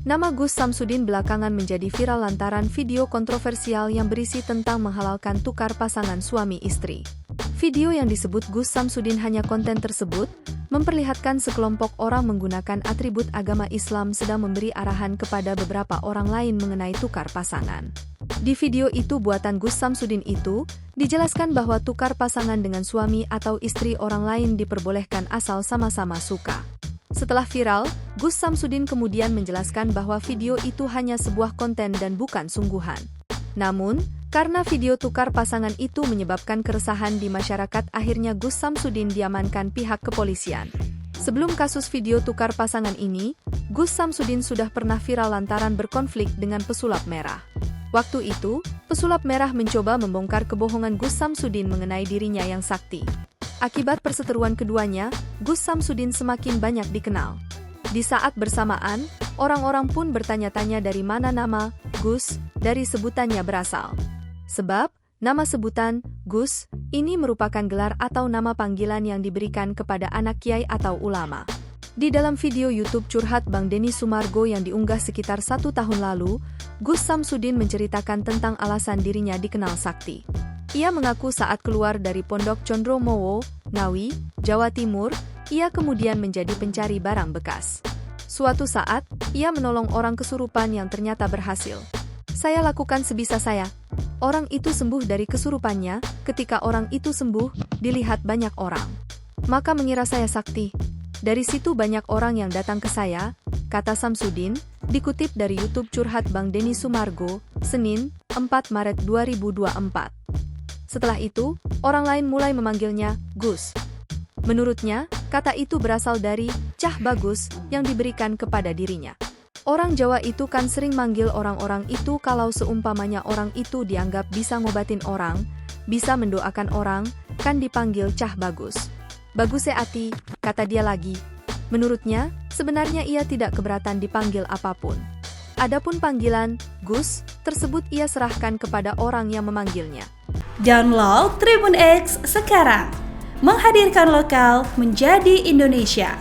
Nama Gus Samsudin belakangan menjadi viral lantaran video kontroversial yang berisi tentang menghalalkan tukar pasangan suami istri. Video yang disebut Gus Samsudin hanya konten tersebut, memperlihatkan sekelompok orang menggunakan atribut agama Islam sedang memberi arahan kepada beberapa orang lain mengenai tukar pasangan. Di video itu buatan Gus Samsudin itu, dijelaskan bahwa tukar pasangan dengan suami atau istri orang lain diperbolehkan asal sama-sama suka. Setelah viral, Gus Samsudin kemudian menjelaskan bahwa video itu hanya sebuah konten dan bukan sungguhan. Namun, karena video tukar pasangan itu menyebabkan keresahan di masyarakat, akhirnya Gus Samsudin diamankan pihak kepolisian. Sebelum kasus video tukar pasangan ini, Gus Samsudin sudah pernah viral lantaran berkonflik dengan pesulap merah. Waktu itu, pesulap merah mencoba membongkar kebohongan Gus Samsudin mengenai dirinya yang sakti. Akibat perseteruan keduanya, Gus Samsudin semakin banyak dikenal. Di saat bersamaan, orang-orang pun bertanya-tanya dari mana nama Gus dari sebutannya berasal. Sebab, nama sebutan Gus ini merupakan gelar atau nama panggilan yang diberikan kepada anak kiai atau ulama. Di dalam video YouTube curhat Bang Denny Sumargo yang diunggah sekitar 1 tahun lalu, Gus Samsudin menceritakan tentang alasan dirinya dikenal sakti. Ia mengaku saat keluar dari Pondok Condromowo, Ngawi, Jawa Timur, ia kemudian menjadi pencari barang bekas. Suatu saat, ia menolong orang kesurupan yang ternyata berhasil. Saya lakukan sebisa saya. Orang itu sembuh dari kesurupannya, ketika orang itu sembuh, dilihat banyak orang. Maka mengira saya sakti. Dari situ banyak orang yang datang ke saya, kata Samsudin, dikutip dari YouTube curhat Bang Denny Sumargo, Senin, 4 Maret 2024. Setelah itu, orang lain mulai memanggilnya Gus. Menurutnya, kata itu berasal dari cah bagus yang diberikan kepada dirinya. Orang Jawa itu kan sering manggil orang-orang itu kalau seumpamanya orang itu dianggap bisa ngobatin orang, bisa mendoakan orang, kan dipanggil cah bagus. Bagus seati, kata dia lagi. Menurutnya, sebenarnya ia tidak keberatan dipanggil apapun. Adapun panggilan Gus tersebut ia serahkan kepada orang yang memanggilnya. Download Tribun X sekarang, menghadirkan lokal menjadi Indonesia.